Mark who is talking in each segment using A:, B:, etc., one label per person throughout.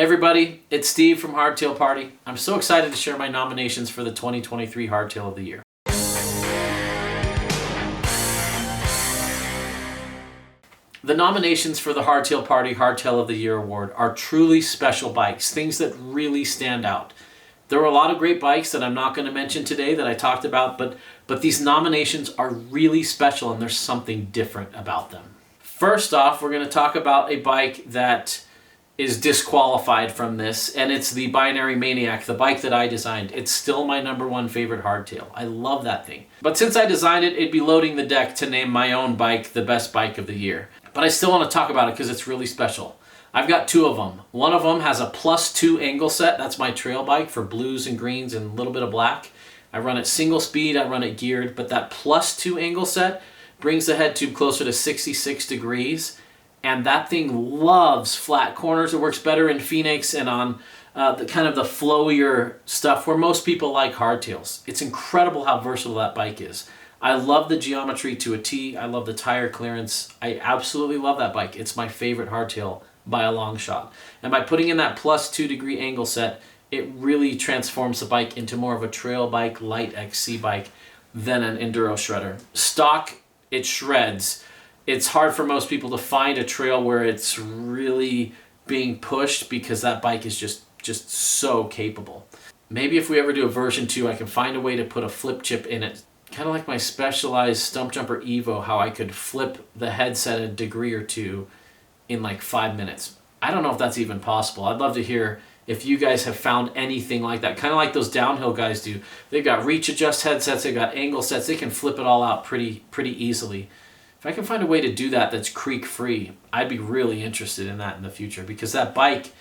A: Hey everybody, it's Steve from Hardtail Party. I'm so excited to share my nominations for the 2023 Hardtail of the Year. The nominations for the Hardtail Party Hardtail of the Year award are truly special bikes, things that really stand out. There were a lot of great bikes that I'm not going to mention today that I talked about, but these nominations are really special and there's something different about them. First off, we're going to talk about a bike that is disqualified from this, and it's the Binary Maniac, the bike that I designed. It's still my #1 favorite hardtail. I love that thing. But since I designed it, it'd be loading the deck to name my own bike the best bike of the year. But I still want to talk about it because it's really special. I've got two of them. One of them has a +2 angle set. That's my trail bike for blues and greens and a little bit of black. I run it single speed, I run it geared, but that +2 angle set brings the head tube closer to 66 degrees. And that thing loves flat corners. It works better in Phoenix and on the kind of the flowier stuff where most people like hardtails. It's incredible how versatile that bike is. I love the geometry to a T. I love the tire clearance. I absolutely love that bike. It's my favorite hardtail by a long shot. And by putting in that +2 degree angle set, it really transforms the bike into more of a trail bike, light XC bike than an enduro shredder. Stock, it shreds. It's hard for most people to find a trail where it's really being pushed because that bike is just so capable. Maybe if we ever do a version 2, I can find a way to put a flip chip in it. Kind of like my Specialized Stump Jumper Evo, how I could flip the headset a degree or two in like 5 minutes. I don't know if that's even possible. I'd love to hear if you guys have found anything like that. Kind of like those downhill guys do. They've got reach adjust headsets, they've got angle sets, they can flip it all out pretty easily. If I can find a way to do that that's creak free, I'd be really interested in that in the future because that bike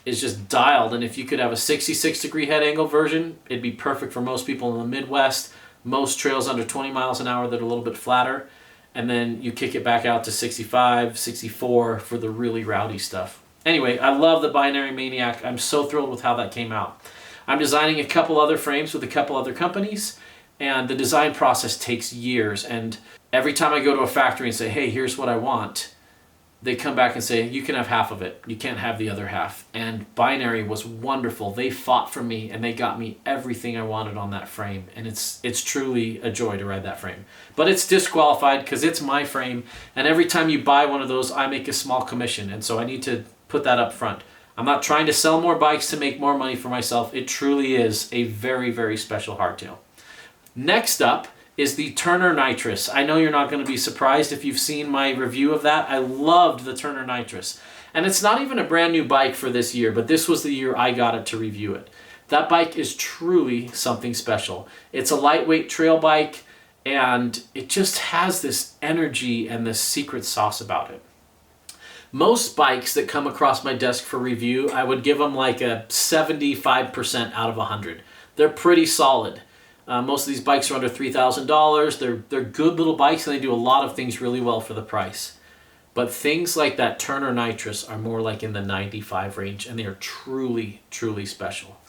A: is just dialed, and if you could have a 66 degree head angle version, it'd be perfect for most people in the Midwest, most trails under 20 miles an hour that are a little bit flatter, and then you kick it back out to 65, 64 for the really rowdy stuff. Anyway, I love the Binary Maniac. I'm so thrilled with how that came out. I'm designing a couple other frames with a couple other companies, and the design process takes years, and every time I go to a factory and say, hey, here's what I want, they come back and say, you can have half of it. You can't have the other half. And Binary was wonderful. They fought for me and they got me everything I wanted on that frame. And it's truly a joy to ride that frame. But it's disqualified because it's my frame. And every time you buy one of those, I make a small commission. And so I need to put that up front. I'm not trying to sell more bikes to make more money for myself. It truly is a very, very special hardtail. Next up is the Turner Nitrous. I know you're not going to be surprised if you've seen my review of that. I loved the Turner Nitrous. And it's not even a brand new bike for this year, but this was the year I got it to review it. That bike is truly something special. It's a lightweight trail bike, and it just has this energy and this secret sauce about it. Most bikes that come across my desk for review, I would give them like a 75% out of 100. They're pretty solid. Most of these bikes are under $3,000. They're good little bikes and they do a lot of things really well for the price. But things like that Turner Nitrous are more like in the 95 range, and they are truly, truly special.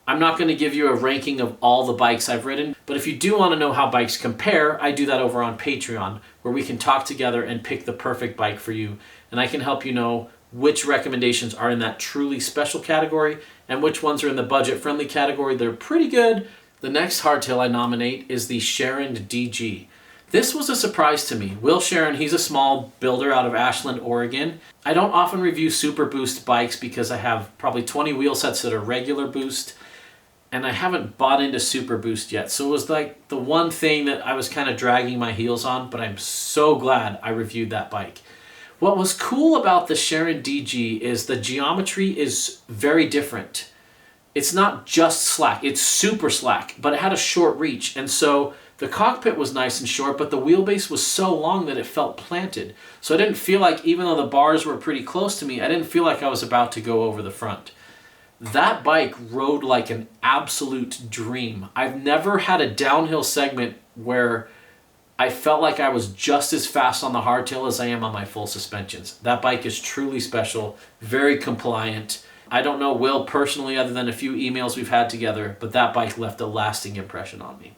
A: I'm not going to give you a ranking of all the bikes I've ridden, but if you do want to know how bikes compare, I do that over on Patreon, where we can talk together and pick the perfect bike for you, and I can help you know which recommendations are in that truly special category and which ones are in the budget-friendly category. They're pretty good. The next hardtail I nominate is the Sharon DG. This was a surprise to me. Will Sharon, he's a small builder out of Ashland, Oregon. I don't often review Super Boost bikes because I have probably 20 wheel sets that are regular boost, and I haven't bought into Super Boost yet. So it was like the one thing that I was kind of dragging my heels on, but I'm so glad I reviewed that bike. What was cool about the Sharon DG is the geometry is very different. It's not just slack, it's super slack, but it had a short reach. And so the cockpit was nice and short, but the wheelbase was so long that it felt planted. So I didn't feel like, even though the bars were pretty close to me, I didn't feel like I was about to go over the front. That bike rode like an absolute dream. I've never had a downhill segment where I felt like I was just as fast on the hardtail as I am on my full suspensions. That bike is truly special, very compliant. I don't know Will personally other than a few emails we've had together, but that bike left a lasting impression on me.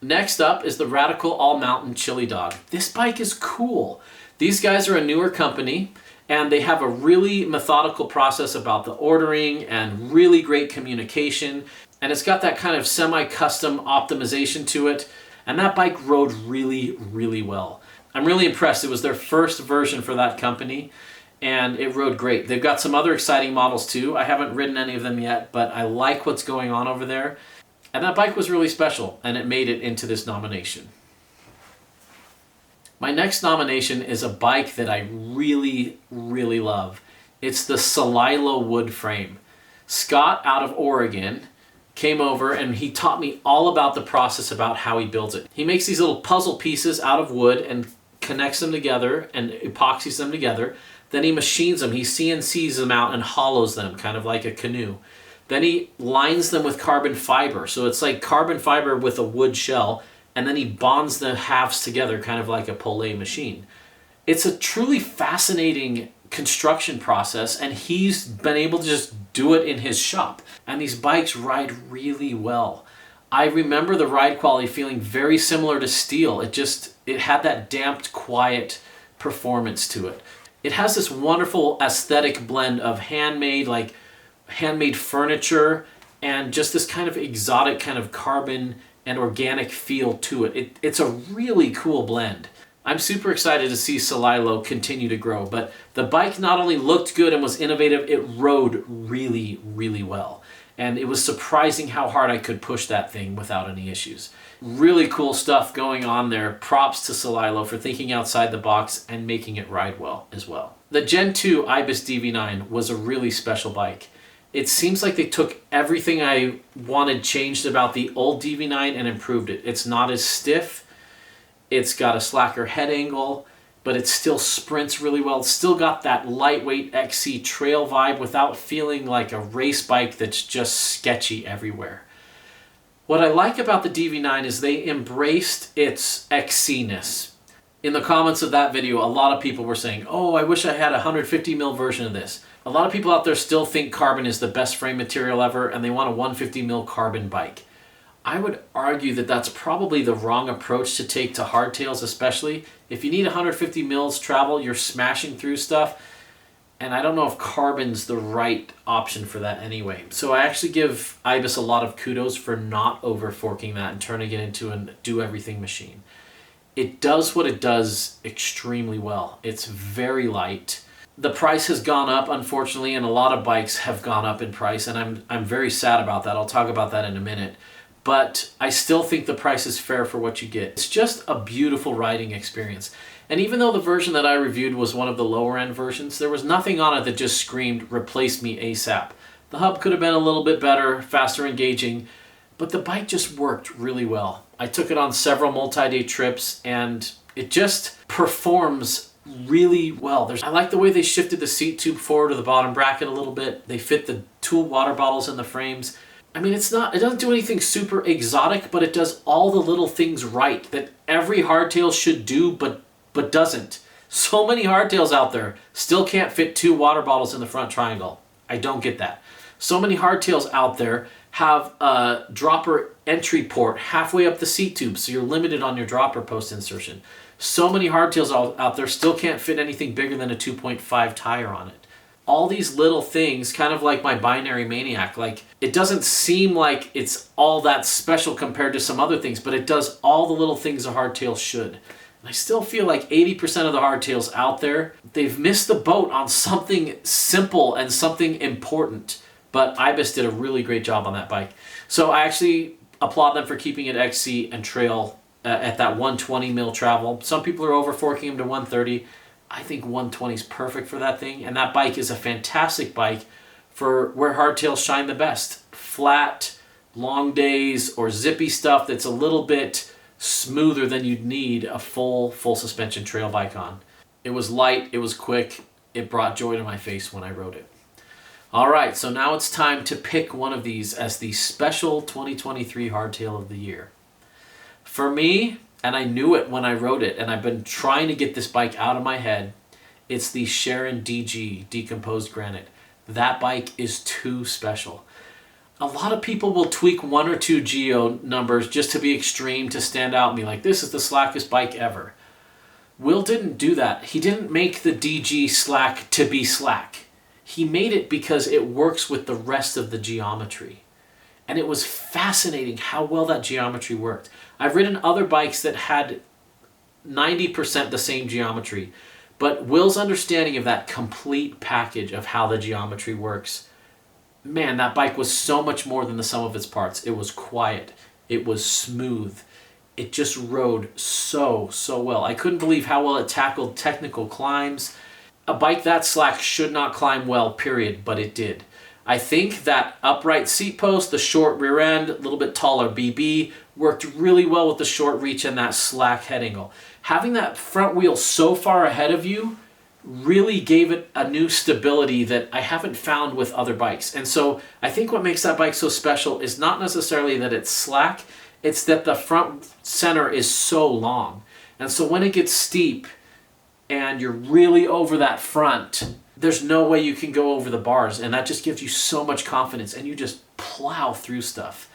A: Next up is the Radical All Mountain Chili Dog. This bike is cool. These guys are a newer company, And they have a really methodical process about the ordering and really great communication. And it's got that kind of semi-custom optimization to it. And that bike rode really, really well. I'm really impressed. It was their first version for that company, and it rode great. They've got some other exciting models too. I haven't ridden any of them yet, but I like what's going on over there. And that bike was really special, and it made it into this nomination. My next nomination is a bike that I really, really love. It's the Celilo wood frame. Scott out of Oregon came over and he taught me all about the process about how he builds it. He makes these little puzzle pieces out of wood and connects them together and epoxies them together. Then he machines them. He CNCs them out and hollows them, kind of like a canoe. Then he lines them with carbon fiber. So it's like carbon fiber with a wood shell. And then he bonds the halves together, kind of like a Polé machine. It's a truly fascinating construction process, and he's been able to just do it in his shop. And these bikes ride really well. I remember the ride quality feeling very similar to steel. It had that damped, quiet performance to it. It has this wonderful aesthetic blend of handmade furniture and just this kind of exotic kind of carbon and organic feel to it. It's a really cool blend. I'm super excited to see Celilo continue to grow, but the bike not only looked good and was innovative, it rode really, really well. And it was surprising how hard I could push that thing without any issues. Really cool stuff going on there. Props to Celilo for thinking outside the box and making it ride well as well. The Gen 2 Ibis DV9 was a really special bike. It seems like they took everything I wanted changed about the old DV9 and improved it. It's not as stiff. It's got a slacker head angle, but it still sprints really well. It's still got that lightweight XC trail vibe without feeling like a race bike that's just sketchy everywhere. What I like about the DV9 is they embraced its XC-ness. In the comments of that video, a lot of people were saying, oh, I wish I had a 150 mil version of this. A lot of people out there still think carbon is the best frame material ever, and they want a 150 mil carbon bike. I would argue that that's probably the wrong approach to take to hardtails, especially. If you need 150 mils travel, you're smashing through stuff, and I don't know if carbon's the right option for that anyway. So I actually give Ibis a lot of kudos for not over-forking that and turning it into a do-everything machine. It does what it does extremely well. It's very light. The price has gone up, unfortunately, and a lot of bikes have gone up in price, and I'm very sad about that. I'll talk about that in a minute. But I still think the price is fair for what you get. It's just a beautiful riding experience. And even though the version that I reviewed was one of the lower end versions, there was nothing on it that just screamed, replace me ASAP. The hub could have been a little bit better, faster engaging, but the bike just worked really well. I took it on several multi-day trips, and it just performs really well. I like the way they shifted the seat tube forward to the bottom bracket a little bit. They fit the two water bottles in the frames. I mean, it doesn't do anything super exotic, but it does all the little things right that every hardtail should do, but doesn't. So many hardtails out there still can't fit two water bottles in the front triangle. I don't get that. So many hardtails out there have a dropper entry port halfway up the seat tube, so you're limited on your dropper post insertion. So many hardtails out there still can't fit anything bigger than a 2.5 tire on it. All these little things, kind of like my Binary Maniac, like it doesn't seem like it's all that special compared to some other things, but it does all the little things a hardtail should. And I still feel like 80% of the hardtails out there, they've missed the boat on something simple and something important. But Ibis did a really great job on that bike. So I actually applaud them for keeping it XC and trail at that 120 mil travel. Some people are over forking them to 130. I think 120 is perfect for that thing, and that bike is a fantastic bike for where hardtails shine the best. Flat, long days, or zippy stuff that's a little bit smoother than you'd need a full suspension trail bike on. It was light, it was quick, it brought joy to my face when I rode it. All right, so now it's time to pick one of these as the special 2023 hardtail of the year. For me, and I knew it when I rode it, and I've been trying to get this bike out of my head, it's the Sharon DG, Decomposed Granite. That bike is too special. A lot of people will tweak one or two geo numbers just to be extreme, to stand out and be like, this is the slackest bike ever. Will didn't do that. He didn't make the DG slack to be slack. He made it because it works with the rest of the geometry. And it was fascinating how well that geometry worked. I've ridden other bikes that had 90% the same geometry, but Will's understanding of that complete package of how the geometry works, man, that bike was so much more than the sum of its parts. It was quiet. It was smooth. It just rode so well. I couldn't believe how well it tackled technical climbs. A bike that slack should not climb well, period, but it did. I think that upright seat post, the short rear end, a little bit taller BB, worked really well with the short reach and that slack head angle. Having that front wheel so far ahead of you really gave it a new stability that I haven't found with other bikes. And so I think what makes that bike so special is not necessarily that it's slack, it's that the front center is so long. And so when it gets steep and you're really over that front, there's no way you can go over the bars, and that just gives you so much confidence and you just plow through stuff.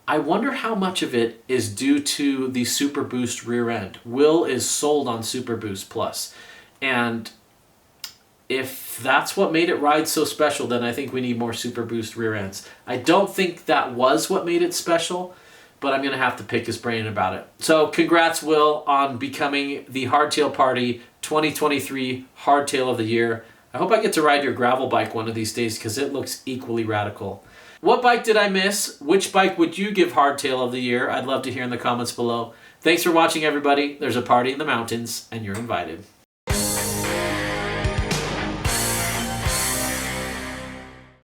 A: I wonder how much of it is due to the Super Boost rear end. Will is sold on Super Boost Plus, and if that's what made it ride so special, then I think we need more Super Boost rear ends. I don't think that was what made it special, but I'm going to have to pick his brain about it. So congrats, Will, on becoming the Hardtail Party 2023 Hardtail of the Year. I hope I get to ride your gravel bike one of these days because it looks equally radical. What bike did I miss? Which bike would you give Hardtail of the Year? I'd love to hear in the comments below. Thanks for watching, everybody. There's a party in the mountains, and you're invited.